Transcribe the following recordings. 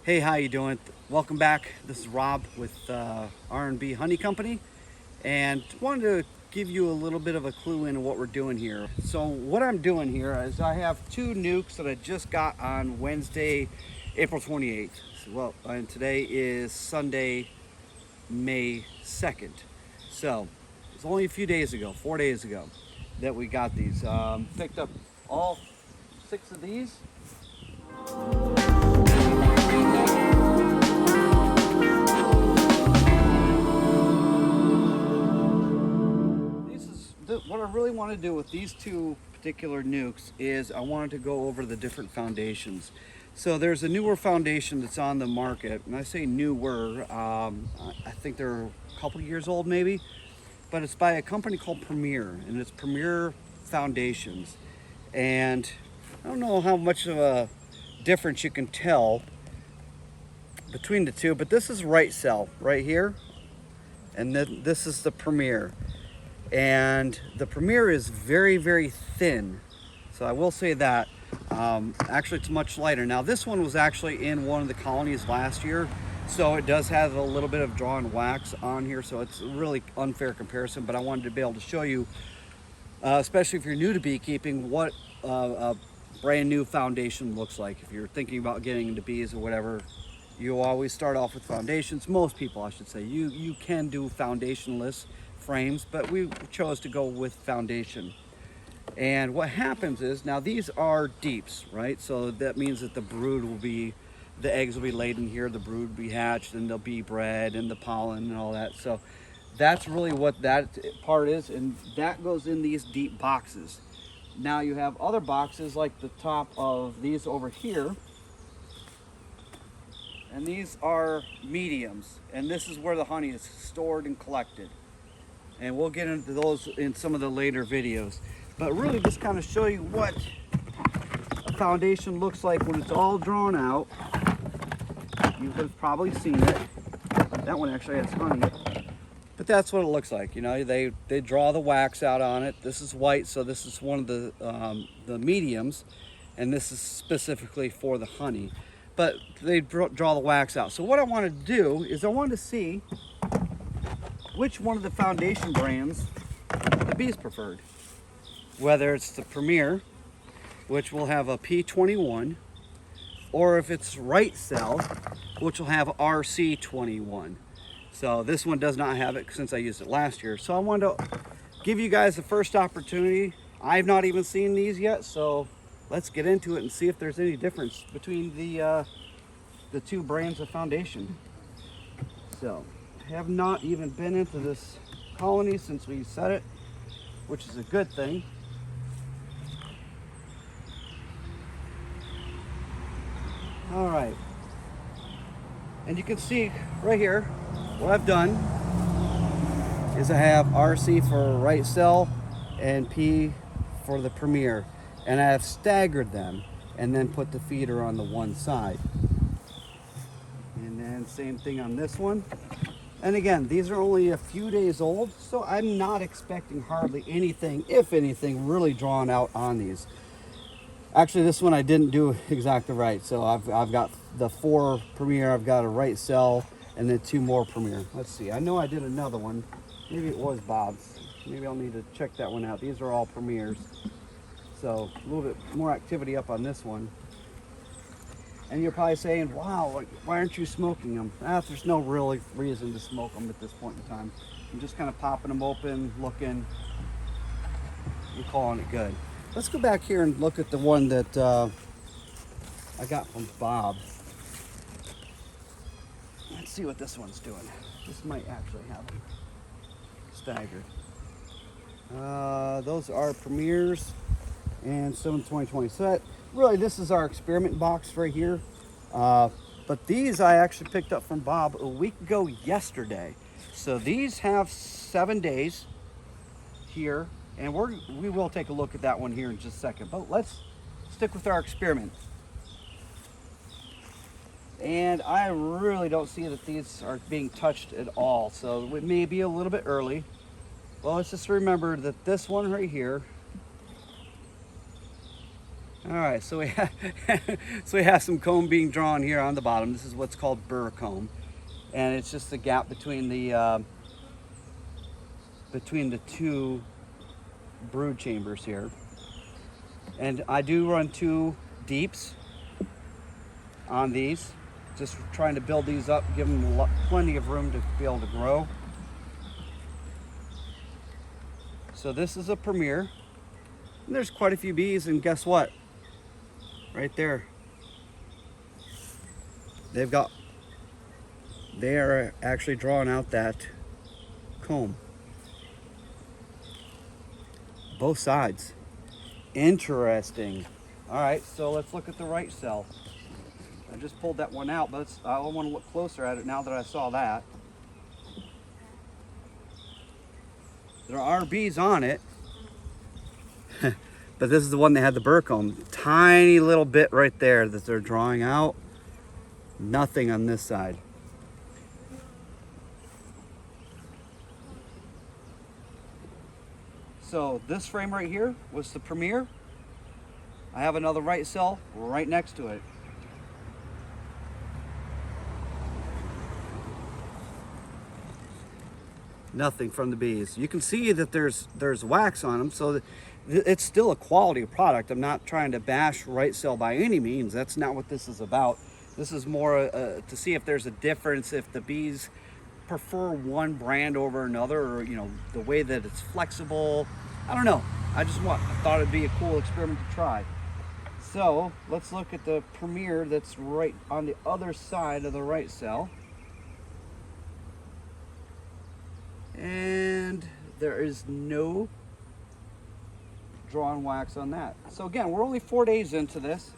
Hey, how you doing? Welcome back. This is Rob with R&B Honey Company, and wanted to give you a little bit of a clue into what we're doing here. So what I'm doing here is I have two nucs that I just got on Wednesday, April 28th. Well, and today is Sunday, May 2nd. So it's only a few days ago, 4 days ago, that we got these. Picked up all 6 of these. What I really want to do with these two particular nucs is I wanted to go over the different foundations. So there's a newer foundation that's on the market, and I say newer, I think they're a couple years old maybe, but it's by a company called Premier, and it's Premier Foundations. And I don't know how much of a difference you can tell between the two, but this is Rite cell right here, and then this is the Premier. And the Premier is very, very thin. So I will say that. Actually, it's much lighter. Now, this one was actually in one of the colonies last year, so it does have a little bit of drawn wax on here, so it's a really unfair comparison, but I wanted to be able to show you, especially if you're new to beekeeping, what a brand new foundation looks like. If you're thinking about getting into bees or whatever, you always start off with foundations. Most people, I should say. You can do foundationless frames, but we chose to go with foundation. And what happens is, now these are deeps, right? So that means that the eggs will be laid in here, the brood will be hatched, and they'll be bred, and the pollen and all that. So that's really what that part is, and that goes in these deep boxes. Now you have other boxes like the top of these over here, and these are mediums, and this is where the honey is stored and collected. And we'll get into those in some of the later videos. But really just kind of show you what a foundation looks like when it's all drawn out. You have probably seen it. That one actually has honey. But that's what it looks like. You know, they draw the wax out on it. This is white, so this is one of the mediums. And this is specifically for the honey. But they draw the wax out. So what I want to do is I want to see which one of the foundation brands the bees preferred. Whether it's the Premier, which will have a P21, or if it's Rite cell, which will have RC21. So this one does not have it since I used it last year. So I wanted to give you guys the first opportunity. I've not even seen these yet, so let's get into it and see if there's any difference between the two brands of foundation. So, have not even been into this colony since we set it, which is a good thing. All right, and you can see right here what I've done is I have RC for Rite cell and P for the Premier, and I have staggered them and then put the feeder on the one side, and then same thing on this one. And again, these are only a few days old, so I'm not expecting hardly anything, if anything, really drawn out on these. Actually, this one I didn't do exactly right. So I've got the 4 Premier, I've got a Rite cell, and then 2 more Premier. Let's see, I know I did another one. Maybe it was Bob's. Maybe I'll need to check that one out. These are all Premiers. So a little bit more activity up on this one. And you're probably saying, wow, why aren't you smoking them? There's no really reason to smoke them at this point in time. I'm just kind of popping them open, looking, and calling it good. Let's go back here and look at the one that I got from Bob. Let's see what this one's doing. This might actually have them staggered. Those are Premiers and some 2020 set. Really, this is our experiment box right here. But these I actually picked up from Bob a week ago yesterday. So these have 7 days here, and we will take a look at that one here in just a second. But let's stick with our experiment. And I really don't see that these are being touched at all. So it may be a little bit early. Well, let's just remember that this one right here All right, so we have so we have some comb being drawn here on the bottom. This is what's called burr comb, and it's just the gap between the two brood chambers here. And I do run 2 deeps on these, just trying to build these up, give them plenty of room to be able to grow. So this is a premier. And there's quite a few bees, and guess what? Right there. They are actually drawing out that comb. Both sides. Interesting. All right, so let's look at the right cell. I just pulled that one out, but I want to look closer at it now that I saw that. There are bees on it. But this is the one that had the burr comb. Tiny little bit right there that they're drawing out. Nothing on this side. So this frame right here was the premier. I have another right cell right next to it. Nothing from the bees. You can see that there's wax on them, so it's still a quality product. I'm not trying to bash Rite cell by any means. That's not what this is about. This is more to see if there's a difference, if the bees prefer one brand over another, or you know, the way that it's flexible. I don't know. I thought it'd be a cool experiment to try. So let's look at the premier that's right on the other side of the Rite cell. And there is no drawn wax on that. So again, we're only 4 days into this.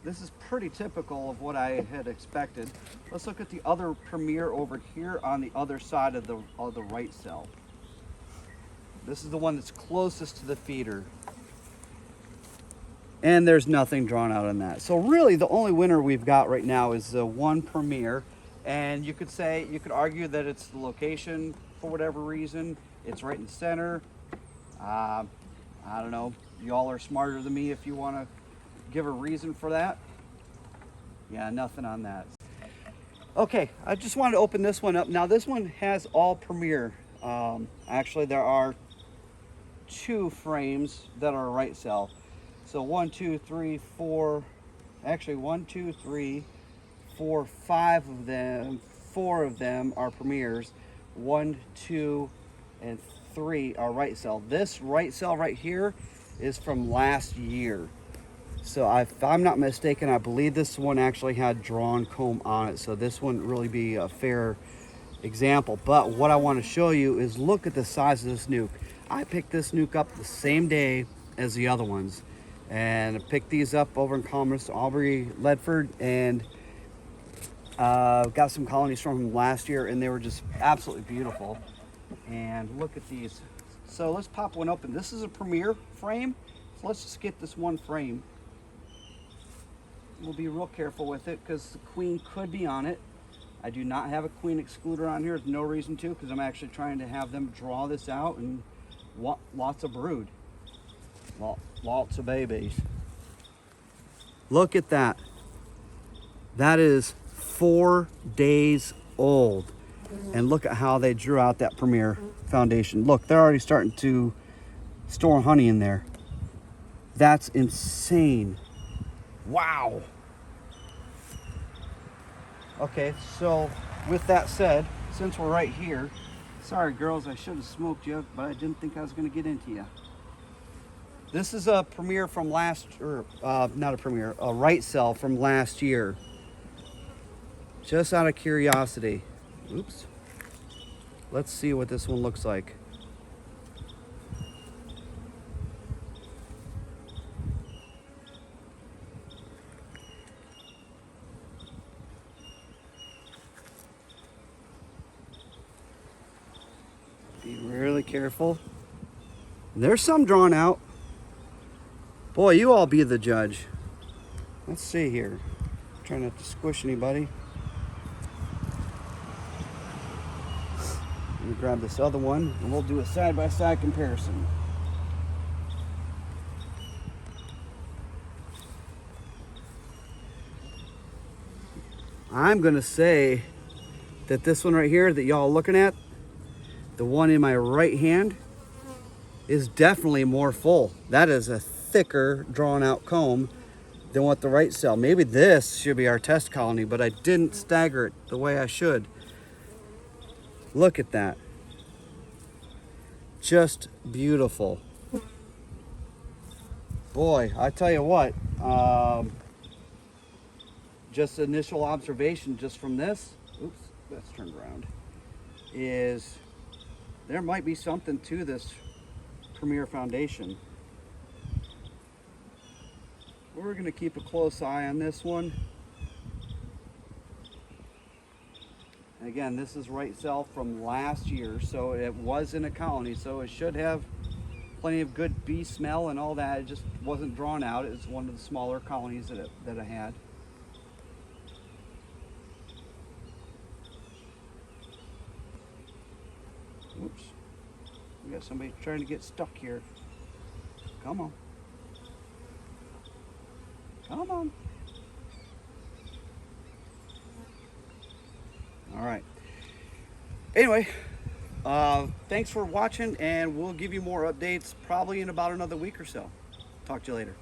This is pretty typical of what I had expected. Let's look at the other premier over here on the other side of the Rite cell. This is the one that's closest to the feeder. And there's nothing drawn out on that. So really the only winner we've got right now is the one premier. And you could argue that it's the location for whatever reason. It's right in the center. I don't know. Y'all are smarter than me if you want to give a reason for that. Yeah, nothing on that. Okay, I just wanted to open this one up. Now this one has all premier. Actually, there are 2 frames that are Rite cell. So 1, 2, 3, 4. Actually, 1, 2, 3, 4, 5 of them. 4 of them are premiers. 1, 2, and 3 are Rite cell. This Rite cell right here is from last year. So if I'm not mistaken, I believe this one actually had drawn comb on it. So this wouldn't really be a fair example. But what I want to show you is look at the size of this nuke. I picked this nuke up the same day as the other ones. And I picked these up over in Commerce, Aubry, Ledford, and got some colonies from them last year, and they were just absolutely beautiful. And look at these. So let's pop one open. This is a premier frame. So let's just get this one frame. We'll be real careful with it because the queen could be on it. I do not have a queen excluder on here. There's no reason to, because I'm actually trying to have them draw this out, and lots of brood. Lots of babies. Look at that. That is 4 days old. And look at how they drew out that premier foundation. Look, they're already starting to store honey in there. That's insane. Wow. Okay, so with that said, since we're right here, sorry girls, I should have smoked you, but I didn't think I was going to get into you. This is a premier from not a premier, a Rite cell from last year. Just out of curiosity. Oops. Let's see what this one looks like. Be really careful. There's some drawn out. Boy, you all be the judge. Let's see here. Try not to squish anybody. Let me grab this other one and we'll do a side-by-side comparison. I'm gonna say that this one right here that y'all looking at, the one in my right hand, is definitely more full. That is a thicker drawn out comb than what the right cell. Maybe this should be our test colony, but I didn't stagger it the way I should. Look at that. Just beautiful. Boy, I tell you what, just initial observation just from this, oops, that's turned around, is there might be something to this Premier Foundation. We're going to keep a close eye on this one. And again, this is right cell from last year, so it was in a colony, so it should have plenty of good bee smell and all that. It just wasn't drawn out. It's one of the smaller colonies that I had. Oops. We got somebody trying to get stuck here. Come on. Come on. All right. Anyway, thanks for watching, and we'll give you more updates probably in about another week or so. Talk to you later.